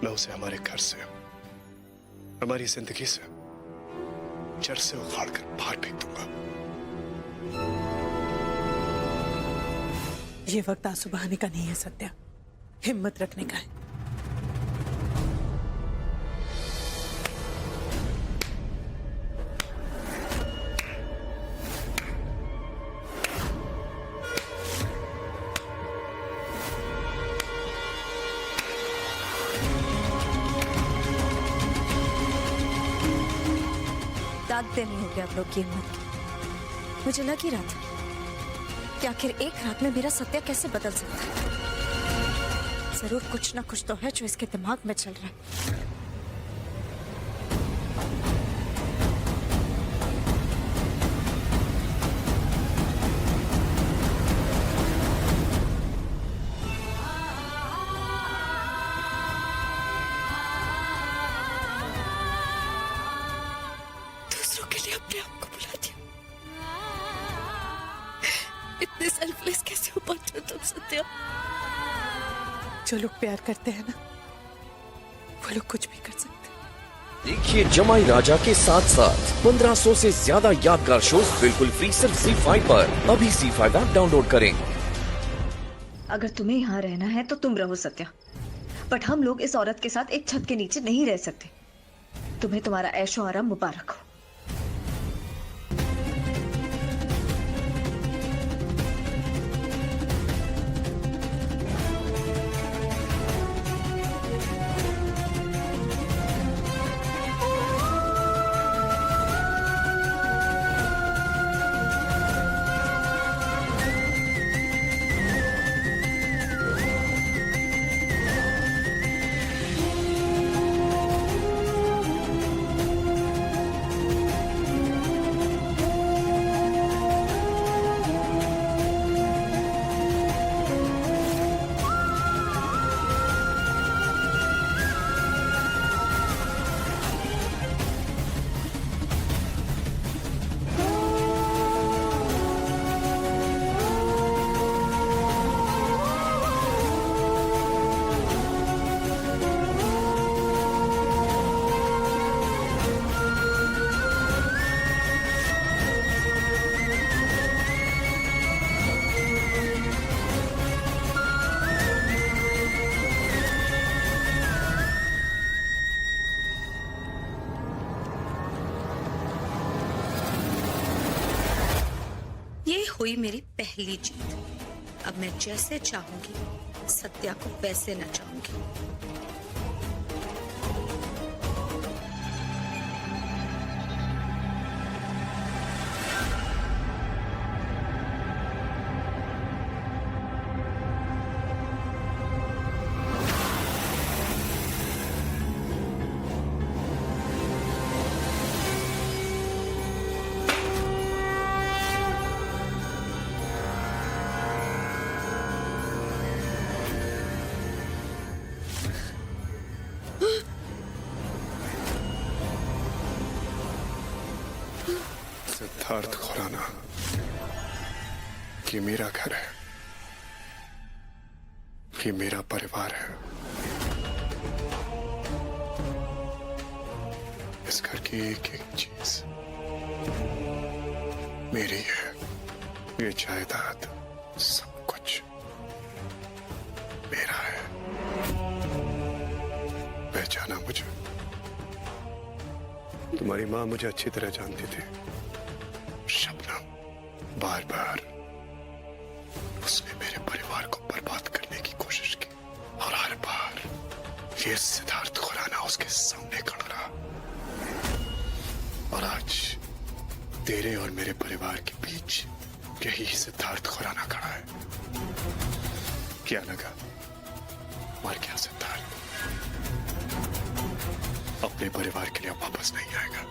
मैं उसे हमारे घर से, हमारी जिंदगी से, जड़ से उखाड़ कर बाहर फेंक दूंगा। ये वक्त आंसू बहाने का नहीं है सत्या, हिम्मत रखने का है। दाद देनी होगी आप लोग की हिम्मत की। मुझे लग ही रहा था कि आखिर एक रात में मेरा सत्या कैसे बदल सकता है। जरूर कुछ ना कुछ तो है जो इसके दिमाग में चल रहा है। दूसरों के लिए अपने आप को बुला दिया। इतने सेल्फलेस कैसे हो पाते हो तुम सत्या? जो लोग प्यार करते हैं ना, वो लोग कुछ भी कर सकते हैं। देखिए जमाई राजा के साथ साथ 1500 से ज्यादा यादगार शोज बिल्कुल फ्री सिर्फ ZEE5 पर। अभी ZEE5 ऐप डाउनलोड करें। अगर तुम्हें यहाँ रहना है तो तुम रहो सत्या, बट हम लोग इस औरत के साथ एक छत के नीचे नहीं रह सकते। तुम्हें तुम्हारा ऐशो आराम मुबारक हो। ये हुई मेरी पहली जीत। अब मैं जैसे चाहूंगी सत्या को वैसे नचाऊंगी। सिद्धार्थ खुराना, ये मेरा घर है, ये मेरा परिवार है। इस घर की एक एक चीज मेरी है। ये जायदाद, सब कुछ मेरा है। पहचाना मुझे? तुम्हारी माँ मुझे अच्छी तरह जानती थी। शबनम, बार बार उसने मेरे परिवार को बर्बाद करने की कोशिश की और हर बार ये सिद्धार्थ खुराना उसके सामने खड़ा रहा। और आज तेरे और मेरे परिवार के बीच यही सिद्धार्थ खुराना खड़ा है। क्या लगा मर गया सिद्धार्थ? अपने परिवार के लिए वापस नहीं आएगा।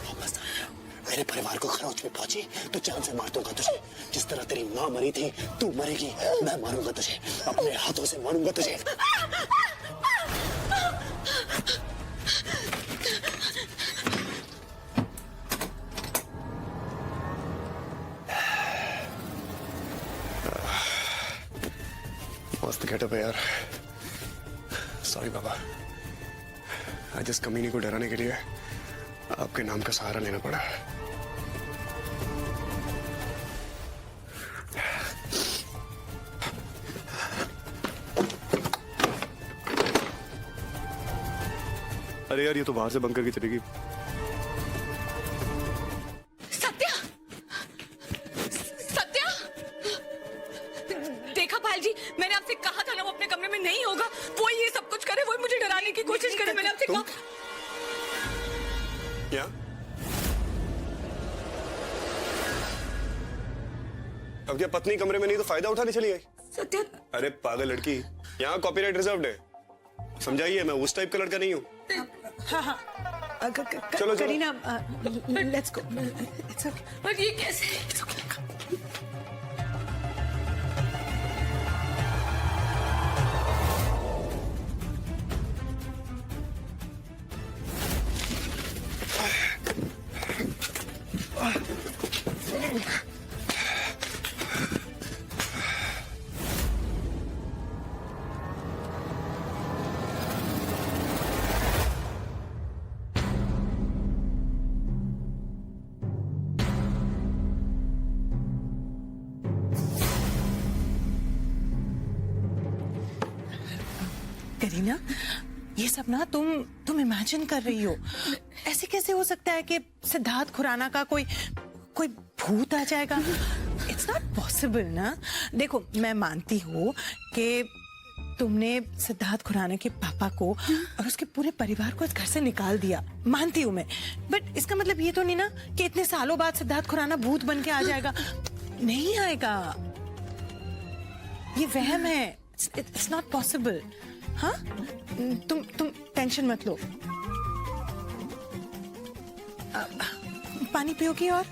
वापस आएगा। मेरे परिवार को खरोच में पहुंची तो जान से मार दूंगा तुझे। जिस तरह तेरी माँ मरी थी तू मरेगी। मैं मारूंगा तुझे, अपने हाथों से मारूंगा तुझे। मस्त गेटअप है यार। सॉरी बाबा, आज इस कमीनी को डराने के लिए आपके नाम का सहारा लेना पड़ा। अरे यार, ये तो बाहर से बंद करके चलेगी। सत्या, सत्या, देखा पायल जी, मैंने आपसे कहा था ना वो अपने कमरे में नहीं होगा। वो ये सब कुछ करे, वो मुझे डराने की कोशिश करे। मैंने आपसे कहा। क्या? अब क्या पत्नी कमरे में नहीं तो फायदा उठाने चली गई? सत्या, अरे पागल लड़की, यहाँ कॉपीराइट रिजर्व्ड है, समझाइए। मैं उस टाइप का लड़का नहीं हूँ। हाँ, चलो। Kareena, let's go. It's okay. पर ये कैसे? करीना, ये सब ना तुम इमेजिन कर रही हो। ऐसे कैसे हो सकता है कि सिद्धार्थ खुराना का कोई भूत आ जाएगा? इट्स नॉट पॉसिबल ना। देखो, मैं मानती हूँ कि तुमने सिद्धार्थ खुराना के पापा को और उसके पूरे परिवार को इस घर से निकाल दिया, मानती हूँ मैं। बट इसका मतलब ये तो नहीं ना कि इतने सालों बाद सिद्धार्थ खुराना भूत बन के आ जाएगा। नहीं आएगा, ये वहम है। It's not possible. हाँ, तुम टेंशन मत लो। पानी पियोगी? और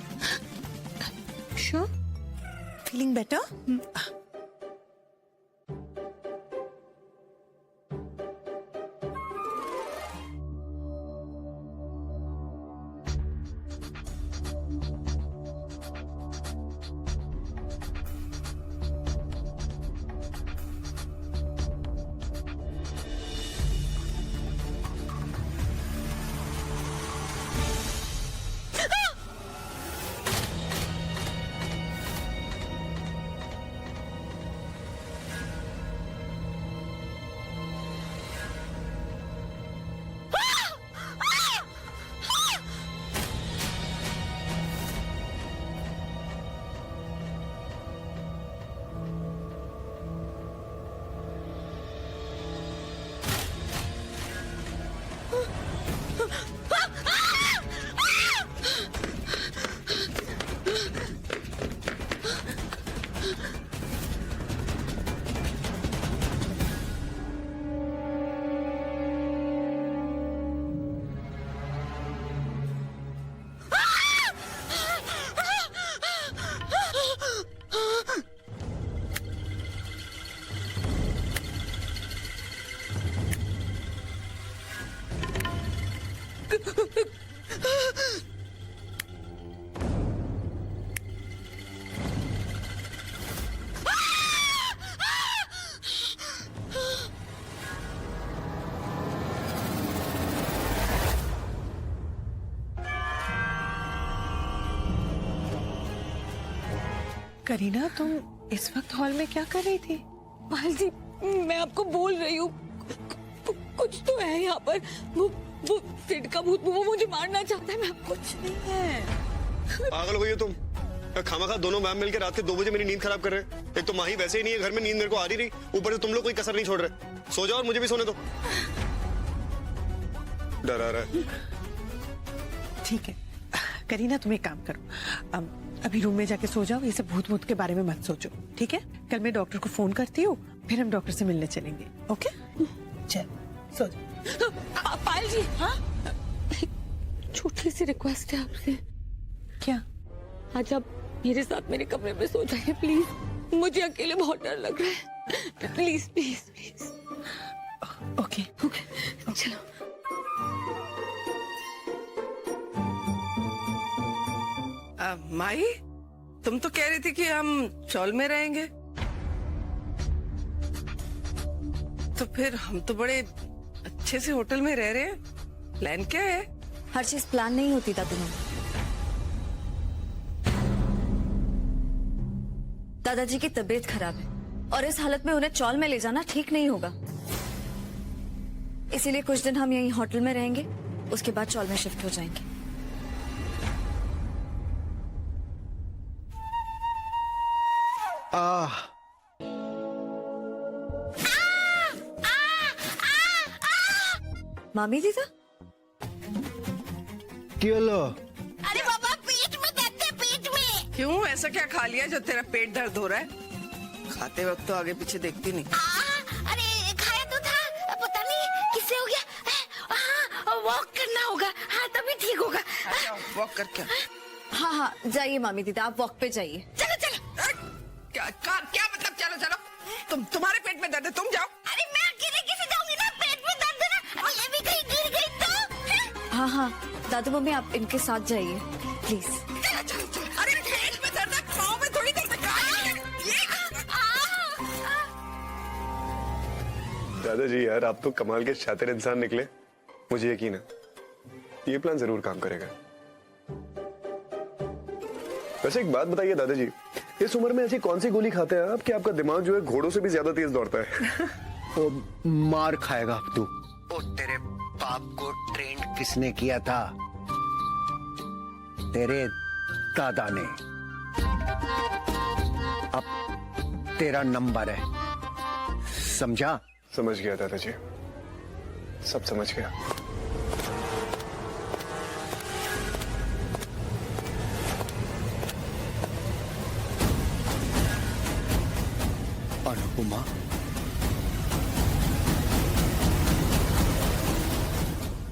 श्योर? Feeling better? करीना, तुम इस वक्त हॉल में क्या कर रही थी? पायल जी, मैं आपको बोल रही हूँ, कुछ तो है यहाँ पर। वो सिड का भूत, वो मुझे मारना चाहता है। मैं कुछ नहीं है। पागल हो गई हो तुम? खामखा दोनों मैम मिलकर रात के 2 बजे मेरी नींद खराब कर रहे हैं। एक तो माही वैसे ही नहीं है घर में, नींद मेरे को आ नहीं रही, ऊपर से तुम लोग कोई कसर नहीं छोड़ रहे। सो जाओ और मुझे भी सोने दो। डर आ रहा है। ठीक है करीना, तुम एक काम करो, अभी रूम में जाके सो जाओ। ये सब भूत के बारे में मत सोचो, ठीक है? कल मैं डॉक्टर को फोन करती हूँ, फिर हम डॉक्टर से मिलने चलेंगे। ओके, चल सो जाओ। पायल जी, हाँ, छोटी सी रिक्वेस्ट है आपसे। क्या? आज आप मेरे साथ मेरे कमरे में सो जाइए प्लीज। मुझे अकेले बहुत डर लग रहा है। Please please please. Okay okay, चलो। माई, तुम तो कह रही थी कि हम चौल में रहेंगे, तो फिर हम तो बड़े अच्छे से होटल में रह रहे हैं, प्लान क्या है? हर चीज प्लान नहीं होती दादी मम्मी। दादाजी की तबीयत खराब है और इस हालत में उन्हें चौल में ले जाना ठीक नहीं होगा। इसीलिए कुछ दिन हम यहीं होटल में रहेंगे, उसके बाद चौल में शिफ्ट हो जाएंगे। मामी दीदा अरे बाबा पेट में दर्द है, पेट में। क्यों, ऐसा क्या खा लिया जो तेरा पेट दर्द हो रहा है? खाते वक्त तो आगे पीछे देखती नहीं। अरे खाया तो था, पता नहीं किससे हो गया। वॉक करना होगा, हाँ तभी ठीक होगा। वॉक करके। हाँ हाँ जाइए मामी दीदा, आप वॉक पे जाइए। चलो चलो। क्या मतलब चलो चलो? तुम्हारे पेट में दर्द है, तुम जाओ। अरे मैं अकेले कैसे जाऊंगी ना, पेट में दर्द है ना। ये भी कहीं गिर गई तो। हाँ हाँ दादू मम्मी आप इनके साथ जाइए प्लीज। चलो चलो चलो। अरे पेट में दर्द है, पाँव में थोड़ी दर्द है। दादाजी यार, आप तो कमाल के शातिर इंसान निकले। मुझे यकीन है ये प्लान जरूर काम करेगा। वैसे एक बात बताइए दादाजी, इस उम्र में ऐसी कौन सी गोली खाते हैं आप कि आपका दिमाग जो है घोड़ों से भी ज्यादा तेज दौड़ता है? ओ, मार खाएगा अब तू। ओ तेरे बाप को ट्रेन किसने किया था? तेरे दादा ने। अब तेरा नंबर है, समझा? समझ गया दादाजी, सब समझ गया। अनुपमा,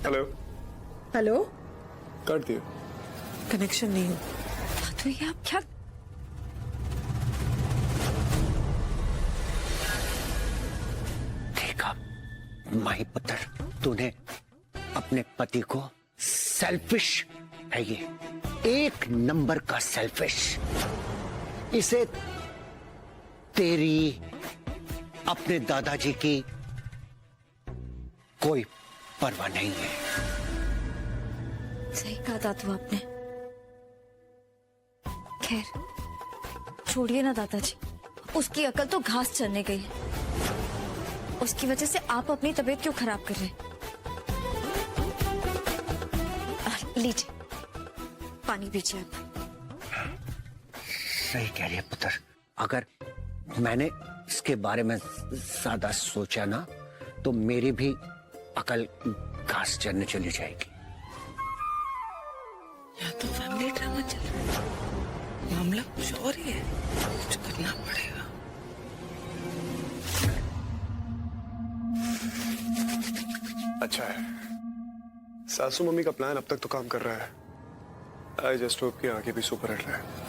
हेलो हेलो, काट दिया। कनेक्शन नहीं हो। तो ये आप क्या? देखा माही पुत्र, तूने अपने पति को सेल्फिश है, ये एक नंबर का सेल्फिश। इसे तेरी, अपने दादाजी की कोई परवाह नहीं है। सही कहा दादू आपने। खैर छोड़िए ना दादाजी, उसकी अकल तो घास चरने गई है। उसकी वजह से आप अपनी तबीयत क्यों खराब कर रहे हैं? लीजिए पानी पीजिए आप। सही कह रही है पुत्र, अगर मैंने इसके बारे में ज्यादा सोचा ना तो मेरी भी अकल घास चरने चली जाएगी। यहाँ तो फैमिली ड्रामा चल रहा है, मामला कुछ और ही है, कुछ करना पड़ेगा। अच्छा है, सासू मम्मी का प्लान अब तक तो काम कर रहा है। आई जस्ट होप कि आगे भी सुपर हिट रहे।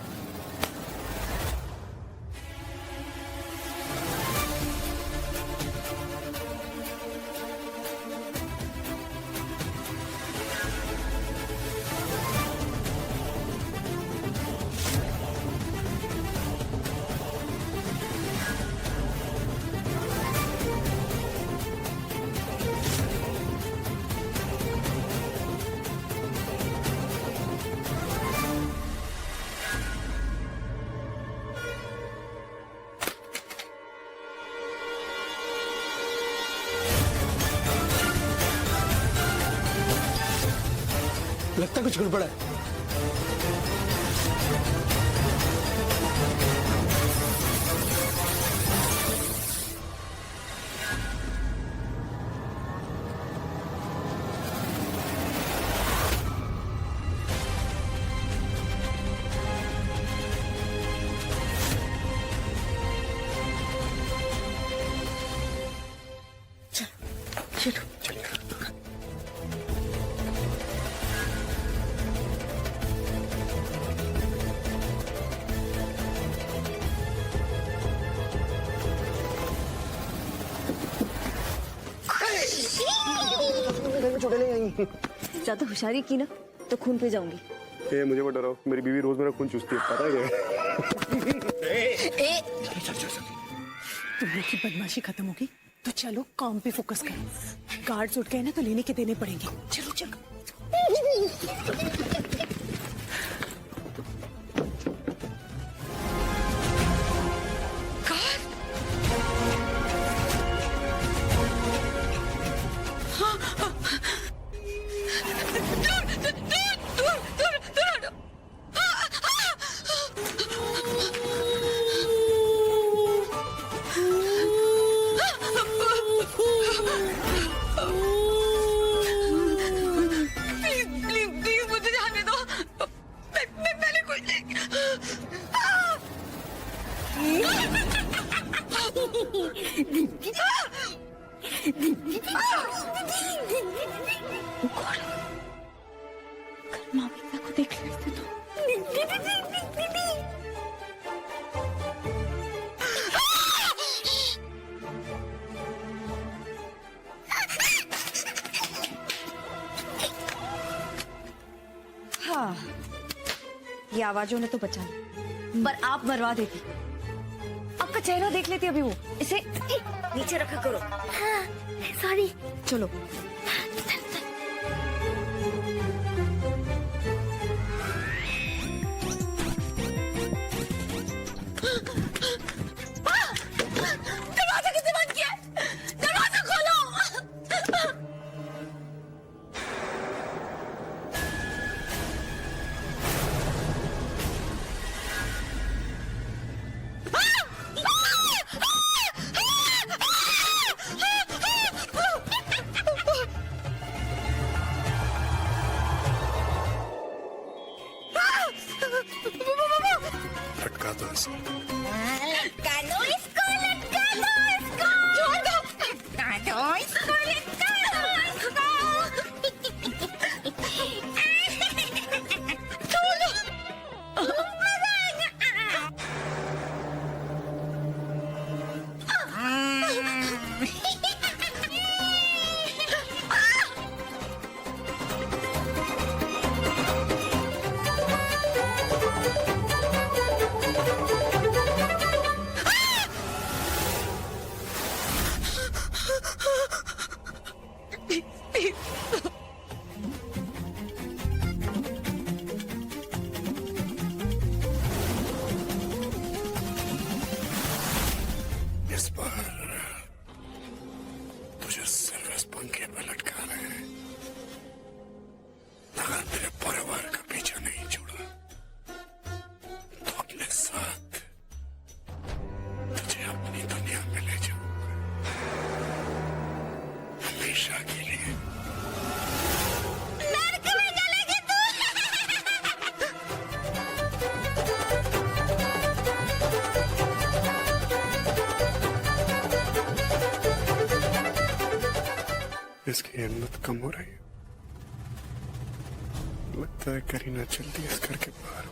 लगता कुछ गड़बड़ है। चलो चलिए। ज्यादा होशियारी की ना तो खून पे जाऊंगी। ए, मुझे मत डराओ, मेरी बीवी रोज मेरा खून चूसती है, पता है क्या? तुम लोग की बदमाशी खत्म होगी तो चलो काम पे फोकस करो। कार्ड्स उठ गए ना तो लेने के देने पड़ेंगे। चलो चलो। प्लीज मुझे जाने दो। मैं पहले कुछ मामी को देख लेते तो हाँ, ये आवाजों ने तो बचा लिया, पर आप मरवा देती। आपका चेहरा देख लेती अभी वो। इसे नीचे रखा करो। हाँ, सॉरी। चलो। दरवाजा किसने बंद किया? दरवाजा खोलो। लटका दो इसे। इस बार तुझे सिर्फ इस पंखे पे लटका रहे हैं। अगर तेरे परिवार का पीछा नहीं छोड़ा तो अपने साथ तुझे अपनी दुनिया में ले जाऊंगा, हमेशा के लिए। इसकी हिम्मत कम हो रही है। लगता है करीना जल्दी इस घर के बाहर हो।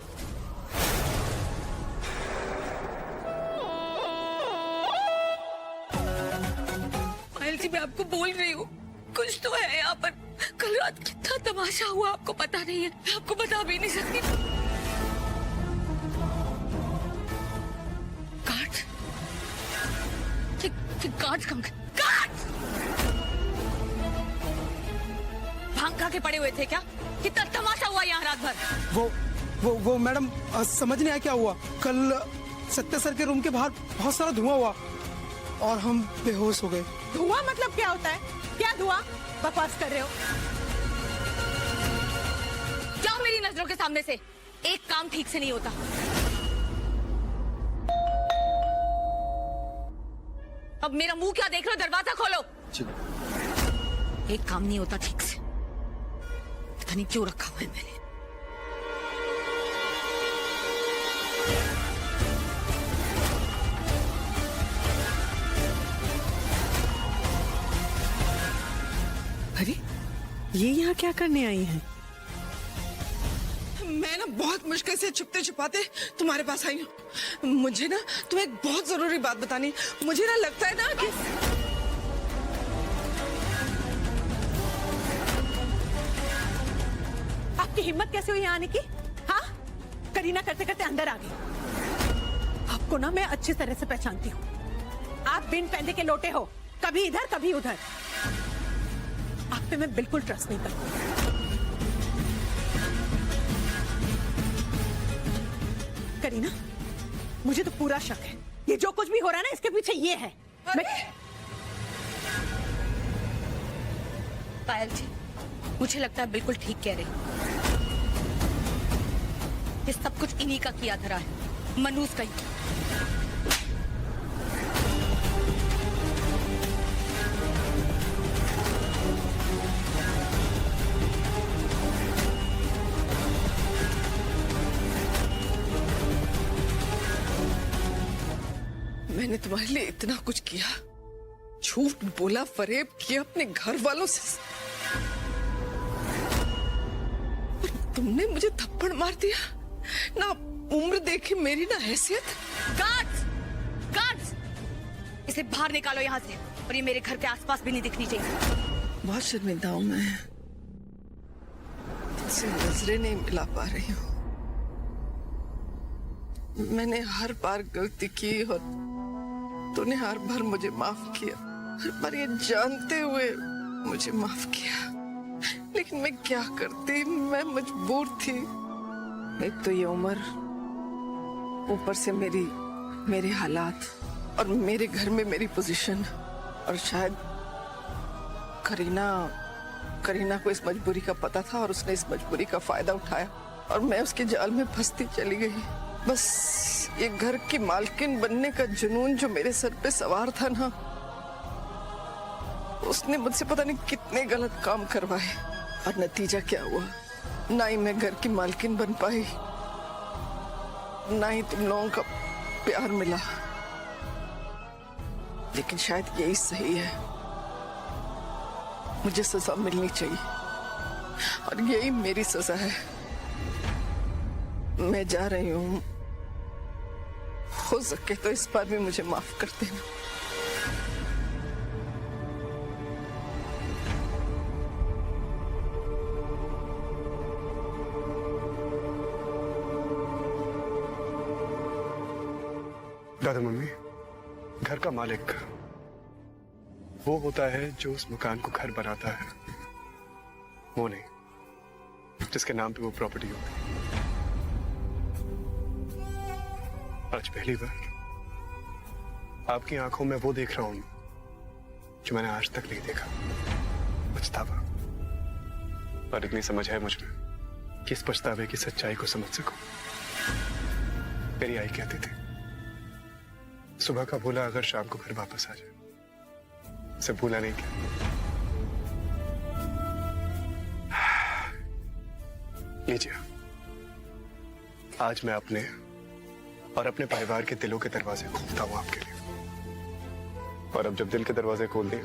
पायल जी, मैं आपको बोल रही हूँ, कुछ तो है यहाँ पर। कल रात कितना तमाशा हुआ आपको पता नहीं है। मैं आपको बता भी नहीं सकती। कार्ड? कार्ड कहाँ गए? कार्ड भांग खा के पड़े हुए थे क्या? कितना तमाशा हुआ यहाँ रात भर। वो मैडम समझ नहीं आया क्या हुआ। कल सत्य सर के रूम के बाहर बहुत सारा धुआं हुआ और हम बेहोश हो गए। धुआं मतलब क्या होता है? क्या धुआं? बकवास कर रहे हो। जाओ मेरी नजरों के सामने से। एक काम ठीक से नहीं होता। अब मेरा मुंह क्या देख रहे हो? दरवाजा खोलो। एक काम नहीं होता ठीक से। पता नहीं क्यों रखा हुआ है मैंने। अरे ये यहाँ क्या करने आई हैं? मैं ना बहुत मुश्किल से छुपते छुपाते तुम्हारे पास आई हूँ। मुझे ना तुम्हें एक बहुत जरूरी बात बतानी। मुझे ना लगता है ना कि आपकी हिम्मत कैसे हुई यहाँ आने की? हाँ, करीना करते करते अंदर आ गई। आपको ना मैं अच्छी तरह से पहचानती हूँ। आप बिन पैंदे के लोटे हो, कभी इधर कभी उधर। आप पे मैं बिल्कुल ट्रस्ट नहीं करती। करीना, मुझे तो पूरा शक है ये जो कुछ भी हो रहा है ना इसके पीछे ये है। पायल जी, मुझे लगता है बिल्कुल ठीक कह रही। ये सब कुछ इन्हीं का किया धरा है, मनूज का ही। मैंने तुम्हारे लिए इतना कुछ किया, झूठ बोला, फरेब किया अपने घर वालों से, और तुमने मुझे थप्पड़ मार दिया। ना उम्र देखी मेरी, ना हैसियत। गार्ड्स! गार्ड्स! इसे बाहर निकालो यहाँ से, और ये मेरे घर के आसपास भी नहीं दिखनी चाहिए। बहुत शर्मिंदा हूं मैं, तुमसे नजरें नहीं मिला पा रही हूँ। मैंने हर बार गलती की और तूने हर बार मुझे माफ किया, हर बार ये जानते हुए मुझे माफ किया। लेकिन मैं क्या करती, मैं मजबूर थी। एक तो ये उम्र, ऊपर से मेरे हालात, और मेरे घर में मेरी पोजीशन, और शायद करीना को इस मजबूरी का पता था और उसने इस मजबूरी का फायदा उठाया, और मैं उसके जाल में फंसती चली गई। बस ये घर की मालकिन बनने का जुनून जो मेरे सर पे सवार था ना, उसने मुझसे पता नहीं कितने गलत काम करवाए, और नतीजा क्या हुआ? ना ही मैं घर की मालकिन बन पाई, ना ही तुम लोगों का प्यार मिला। लेकिन शायद यही सही है, मुझे सजा मिलनी चाहिए, और यही मेरी सजा है। मैं जा रही हूँ, हो सके तो इस बार भी मुझे माफ कर देना। दादा मम्मी, घर का मालिक वो होता है जो उस मकान को घर बनाता है, वो नहीं जिसके नाम पे वो प्रॉपर्टी होती है। आज पहली बार आपकी आंखों में वो देख रहा हूं जो मैंने आज तक नहीं देखा, पछतावा। और इतनी समझ है मुझ में कि इस पछतावे की सच्चाई को समझ सकूं। मेरी आई कहती थी, सुबह का भूला अगर शाम को घर वापस आ जाए, उसे भूला नहीं क्या। लीजिए, आज मैं अपने और अपने परिवार के दिलों के दरवाजे खोलता हूं आपके लिए। और अब जब दिल के दरवाजे खोल दिए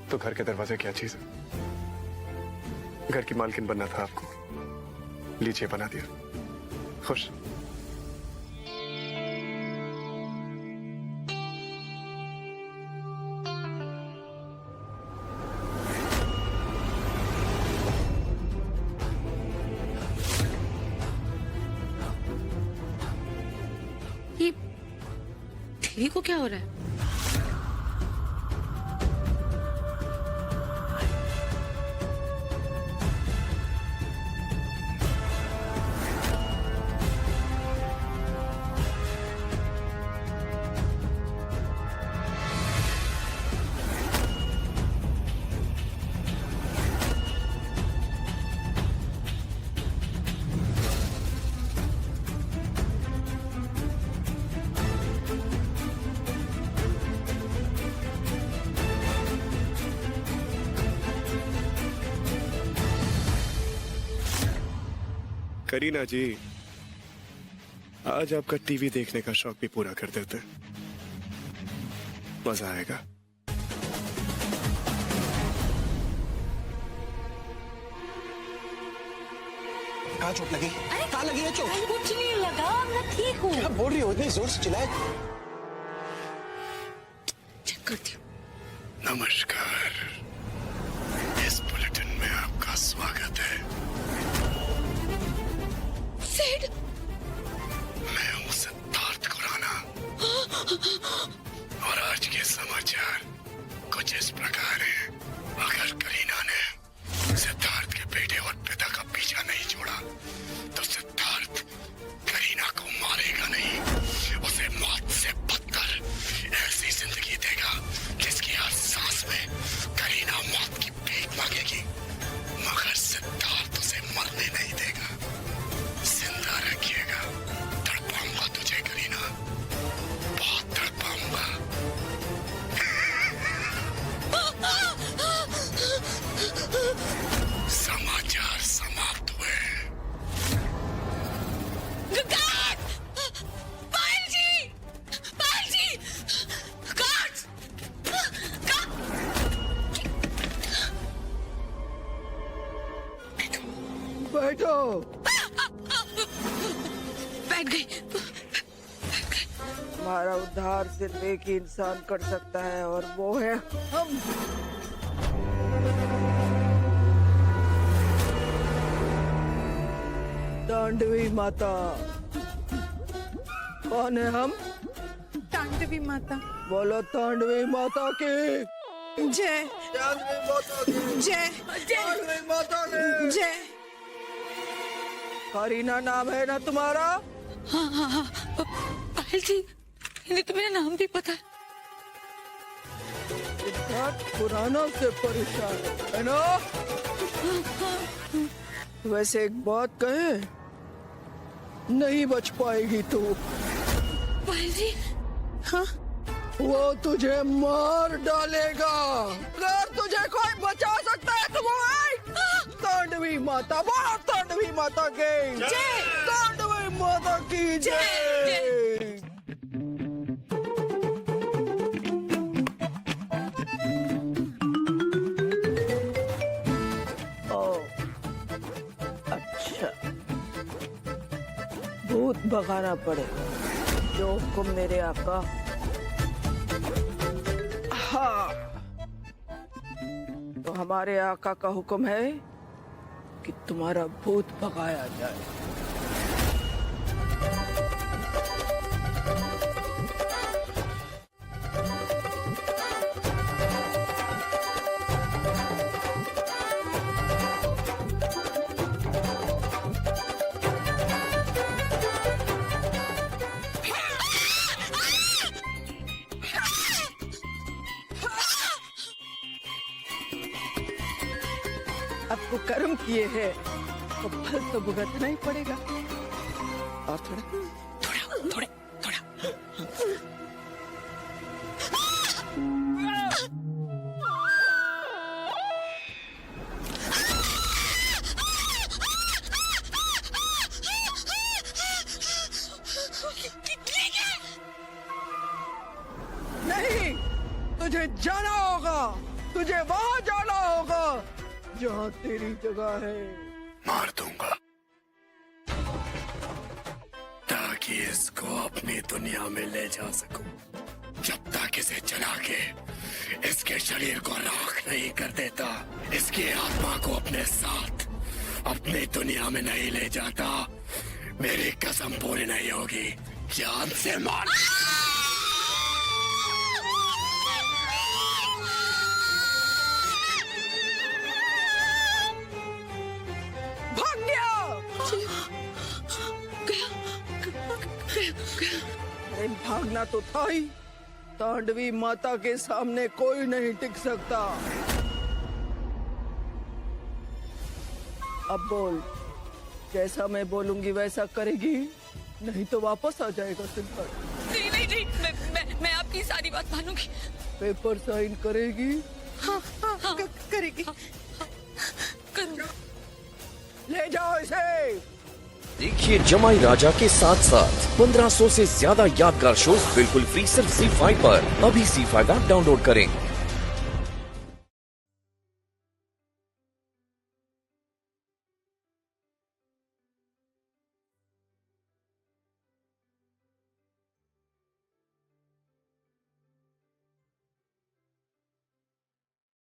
तो घर के दरवाजे क्या चीज है? घर की मालकिन बनना था आपको, लीजिए बना दिया। खुश? ये टीवी को क्या हो रहा है? करीना जी, आज आपका टीवी देखने का शौक भी पूरा कर देते, मजा आएगा। कहाँ चोट लगी? कहाँ लगी है चोट? कुछ नहीं लगा, मैं ठीक हूँ। क्या बोल रही हो? इतनी जोर से चिल्लाए। चेक करती हूँ। नमस्कार, इस बुलेटिन में आपका स्वागत है। सेठ, मैं हूँ सिद्धार्थ खुराना, और आज के समाचार कुछ इस प्रकार हैं। अगर करीना ने बैठो। बैठ गई। हमारा उद्धार सिर्फ एक ही इंसान कर सकता है और वो है हम। तांडवी माता। कौन है हम? तांडवी माता। बोलो तांडवी माता की जय। तांडवी माता की जय। तांडवी माता की जय। करीना नाम है ना तुम्हारा? हाँ, पायल जी, इन्हें तो मेरा नाम भी पता है। सिद्धार्थ पुराना से परेशान है ना? वैसे एक बात कहे, नहीं बच पाएगी तू। पायल जी, हाँ? वो तुझे मार डालेगा। अगर तुझे कोई बचा सकता है तो वो है तांडवी माता। बोलो तांडवी माता की जय। तांडवी माता की जय। अच्छा, भूत भगाना पड़ेगा। जो हुक्म मेरे आका। हाँ, तो हमारे आका का हुक्म है कि तुम्हारा भूत भगाया जाए। आपको कर्म किए हैं तो फल तो भुगतना ही पड़ेगा। और थोड़ा। नहीं, तुझे जाना होगा। तुझे वहां जाना होगा जहाँ तेरी जगह है। मार दूंगा ताकि इसको अपनी दुनिया में ले जा सकूं। जब तक इसे जला के इसके शरीर को राख नहीं कर देता, इसकी आत्मा को अपने साथ अपनी दुनिया में नहीं ले जाता, मेरी कसम पूरी नहीं होगी। जान से मार। भाग गया। अरे भागना तो था ही। तांडवी माता के सामने कोई नहीं टिक सकता। अब बोल, जैसा मैं बोलूंगी वैसा करेगी, नहीं तो वापस आ जाएगा सिद्धार्थ। नहीं, मैं आपकी सारी बात मानूंगी। पेपर साइन करेगी? हाँ, करेगी। करूँगा। ले जाओ इसे। देखिए जमाई राजा के साथ साथ 1500 से ज्यादा यादगार शोज बिल्कुल फ्री सिर्फ ZEE5 पर। अभी ZEE5 ऐप डाउनलोड करें।